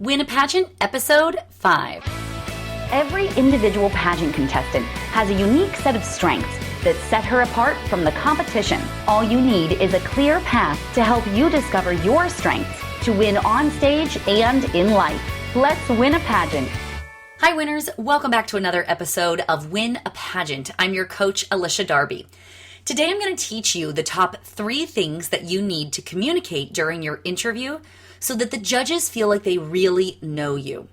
Win a Pageant, Episode 5. Every individual pageant contestant has a unique set of strengths that set her apart from the competition. All you need is a clear path to help you discover your strengths to win on stage and in life. Let's win a pageant. Hi winners, welcome back to another episode of Win a Pageant. I'm your coach, Alicia Darby. Today I'm going to teach you the top 3 things that you need to communicate during your interview so that the judges feel like they really know you.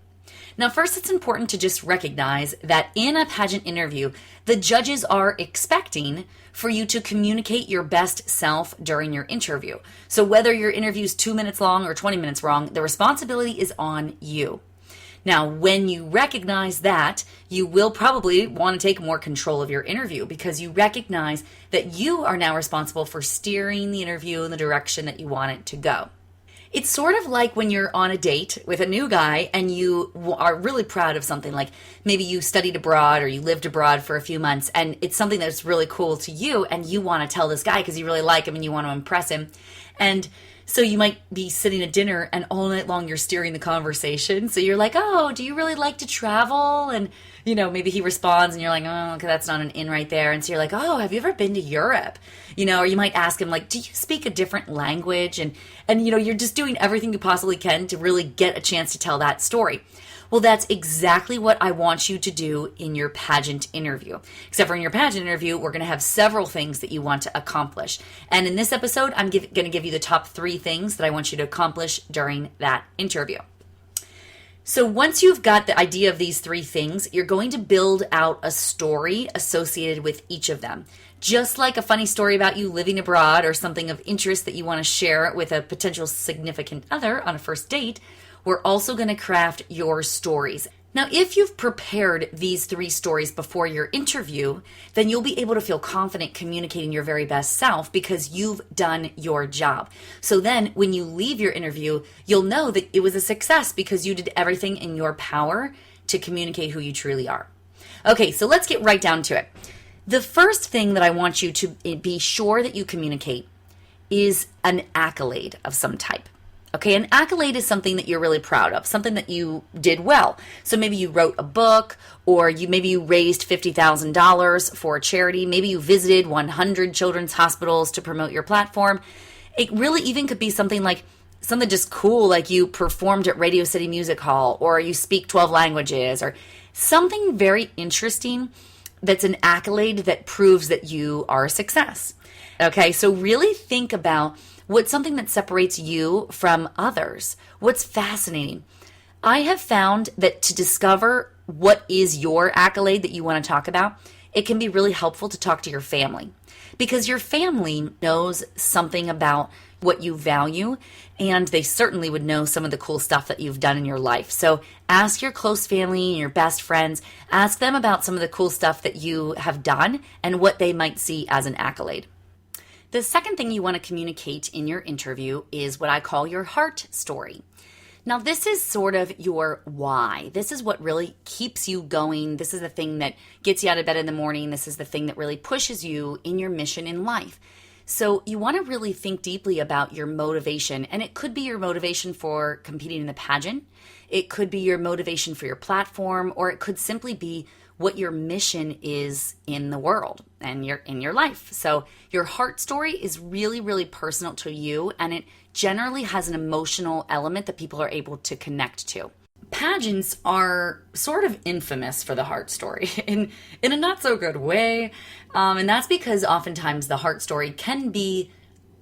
Now, first, it's important to just recognize that in a pageant interview, the judges are expecting for you to communicate your best self during your interview. So whether your interview is 2 minutes long or 20 minutes long, the responsibility is on you. Now, when you recognize that, you will probably want to take more control of your interview because you recognize that you are now responsible for steering the interview in the direction that you want it to go. It's sort of like when you're on a date with a new guy and you are really proud of something, like maybe you studied abroad or you lived abroad for a few months and it's something that's really cool to you and you want to tell this guy because you really like him and you want to impress him. And so you might be sitting at dinner and all night long you're steering the conversation. So you're like, oh, do you really like to travel? And, you know, maybe he responds and you're like, oh, okay, that's not an in right there. And so you're like, oh, have you ever been to Europe? You know, or you might ask him like, do you speak a different language? And you know, you're just doing everything you possibly can to really get a chance to tell that story. Well, that's exactly what I want you to do in your pageant interview. Except for in your pageant interview, we're going to have several things that you want to accomplish. And in this episode, I'm going to give you the top 3 things that I want you to accomplish during that interview. So once you've got the idea of these 3 things, you're going to build out a story associated with each of them. Just like a funny story about you living abroad or something of interest that you want to share with a potential significant other on a first date, we're also going to craft your stories. Now, if you've prepared these 3 stories before your interview, then you'll be able to feel confident communicating your very best self because you've done your job. So then when you leave your interview, you'll know that it was a success because you did everything in your power to communicate who you truly are. Okay, so let's get right down to it. The first thing that I want you to be sure that you communicate is an accolade of some type. Okay, an accolade is something that you're really proud of, something that you did well. So maybe you wrote a book, or maybe you raised $50,000 for a charity. Maybe you visited 100 children's hospitals to promote your platform. It really even could be something like something just cool, like you performed at Radio City Music Hall, or you speak 12 languages, or something very interesting that's an accolade that proves that you are a success. Okay, so really think about what's something that separates you from others. What's fascinating? I have found that to discover what is your accolade that you want to talk about, it can be really helpful to talk to your family because your family knows something about what you value and they certainly would know some of the cool stuff that you've done in your life. So ask your close family and your best friends, ask them about some of the cool stuff that you have done and what they might see as an accolade. The second thing you want to communicate in your interview is what I call your heart story. Now, this is sort of your why. This is what really keeps you going. This is the thing that gets you out of bed in the morning. This is the thing that really pushes you in your mission in life. So you want to really think deeply about your motivation. And it could be your motivation for competing in the pageant. It could be your motivation for your platform, or it could simply be what your mission is in the world and in your life. So your heart story is really, really personal to you, and it generally has an emotional element that people are able to connect to. Pageants are sort of infamous for the heart story in a not so good way. And that's because oftentimes the heart story can be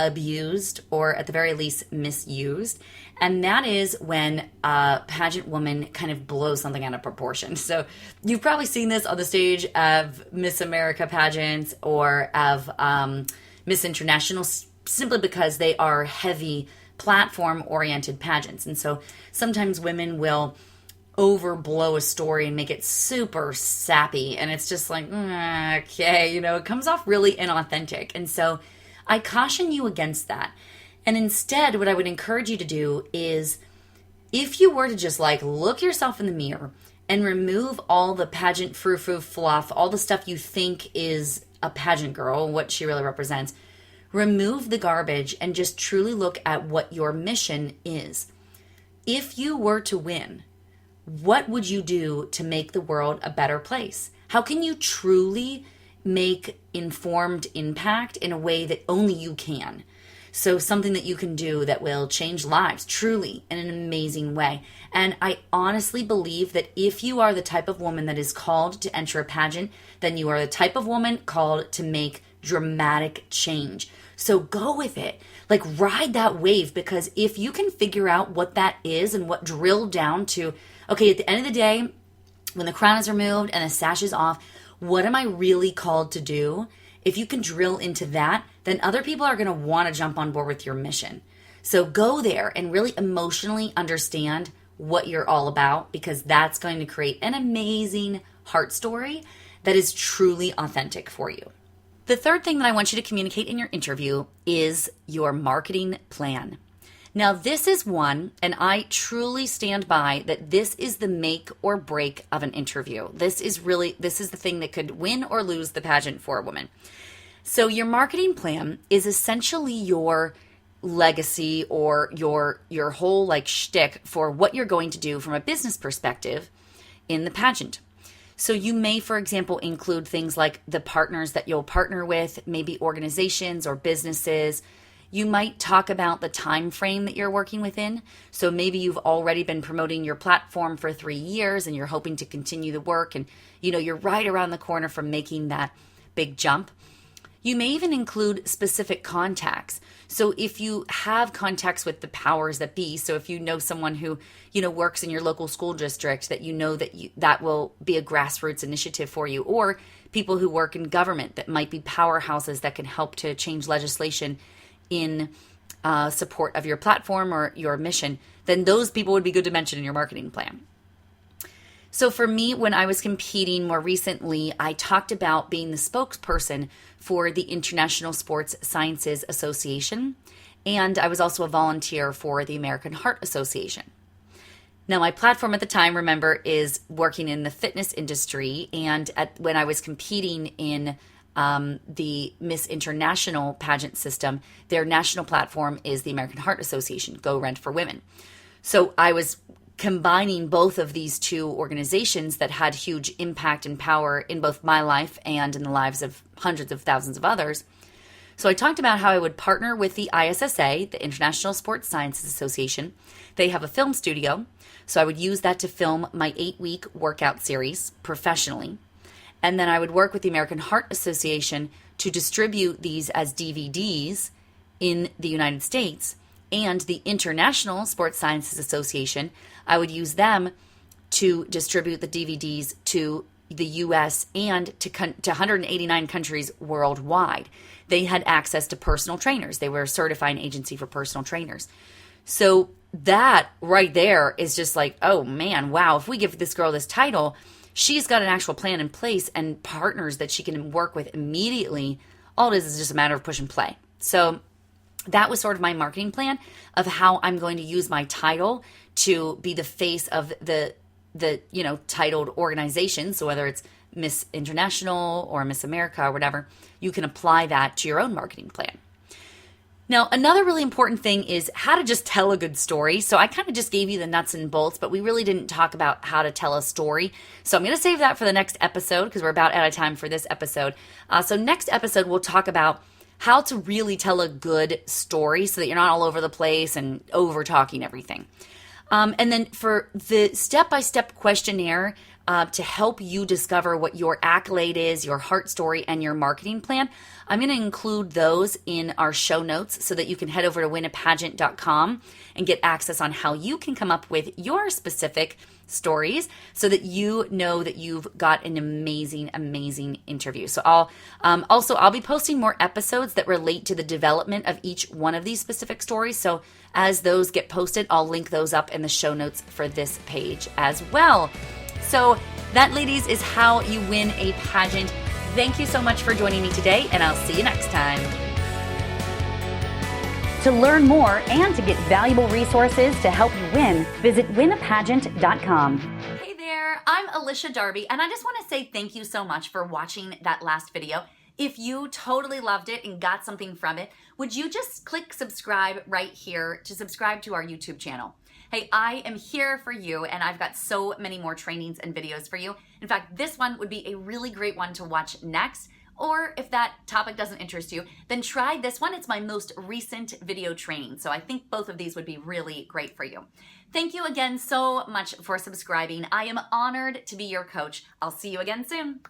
abused or at the very least misused. And that is when a pageant woman kind of blows something out of proportion. So you've probably seen this on the stage of Miss America pageants or of Miss International, simply because they are heavy platform-oriented pageants. And so sometimes women will overblow a story and make it super sappy. And it's just like, okay, you know, it comes off really inauthentic. And so I caution you against that. And instead, what I would encourage you to do is, if you were to just like look yourself in the mirror and remove all the pageant frou-frou fluff, all the stuff you think is a pageant girl, what she really represents, remove the garbage and just truly look at what your mission is. if you were to win, what would you do to make the world a better place? How can you truly make informed impact in a way that only you can? So something that you can do that will change lives truly in an amazing way. And I honestly believe that if you are the type of woman that is called to enter a pageant, then you are the type of woman called to make dramatic change. So go with it. Like, ride that wave, because if you can figure out what that is and what drill down to, okay, at the end of the day, when the crown is removed and the sash is off, what am I really called to do? If you can drill into that, then other people are going to want to jump on board with your mission. So go there and really emotionally understand what you're all about, because that's going to create an amazing heart story that is truly authentic for you. The third thing that I want you to communicate in your interview is your marketing plan. Now, this is one, and I truly stand by that this is the make or break of an interview. This is the thing that could win or lose the pageant for a woman. So your marketing plan is essentially your legacy or your whole like shtick for what you're going to do from a business perspective in the pageant. So you may, for example, include things like the partners that you'll partner with, maybe organizations or businesses. You might talk about the time frame that you're working within. So maybe you've already been promoting your platform for 3 years and you're hoping to continue the work, and you're right around the corner from making that big jump. You may even include specific contacts. So if you have contacts with the powers that be, so if you know someone who, works in your local school district, that that will be a grassroots initiative for you, or people who work in government that might be powerhouses that can help to change legislation in support of your platform or your mission, then those people would be good to mention in your marketing plan. So for me, when I was competing more recently, I talked about being the spokesperson for the International Sports Sciences Association, and I was also a volunteer for the American Heart Association. Now, my platform at the time, remember, is working in the fitness industry, and when I was competing in the Miss International pageant system, their national platform is the American Heart Association, Go Rent for Women. So I was combining both of these two organizations that had huge impact and power in both my life and in the lives of hundreds of thousands of others. So I talked about how I would partner with the ISSA, the International Sports Sciences Association. They have a film studio, so I would use that to film my 8-week workout series professionally. And then I would work with the American Heart Association to distribute these as DVDs in the United States, and the International Sports Sciences Association, I would use them to distribute the DVDs to the US and to 189 countries worldwide. They had access to personal trainers. They were a certifying agency for personal trainers. So that right there is just like, oh man, wow, if we give this girl this title, she's got an actual plan in place and partners that she can work with immediately. All it is just a matter of push and play. So that was sort of my marketing plan of how I'm going to use my title to be the face of the titled organization. So whether it's Miss International or Miss America or whatever, you can apply that to your own marketing plan. Now, another really important thing is how to just tell a good story. So I kind of just gave you the nuts and bolts, but we really didn't talk about how to tell a story. So I'm going to save that for the next episode because we're about out of time for this episode. So next episode, we'll talk about how to really tell a good story so that you're not all over the place and over talking everything. And then for the step-by-step questionnaire to help you discover what your accolade is, your heart story, and your marketing plan, I'm going to include those in our show notes so that you can head over to winapageant.com and get access on how you can come up with your specific stories so that you know that you've got an amazing, amazing interview. So I'll be posting more episodes that relate to the development of each one of these specific stories. So as those get posted, I'll link those up in the show notes for this page as well. So that, ladies, is how you win a pageant. Thank you so much for joining me today, and I'll see you next time. To learn more and to get valuable resources to help you win, visit winapageant.com. Hey there, I'm Alicia Darby, and I just want to say thank you so much for watching that last video. If you totally loved it and got something from it, would you just click subscribe right here to subscribe to our YouTube channel? Hey, I am here for you, and I've got so many more trainings and videos for you. In fact, this one would be a really great one to watch next. Or if that topic doesn't interest you, then try this one. It's my most recent video training. So I think both of these would be really great for you. Thank you again so much for subscribing. I am honored to be your coach. I'll see you again soon.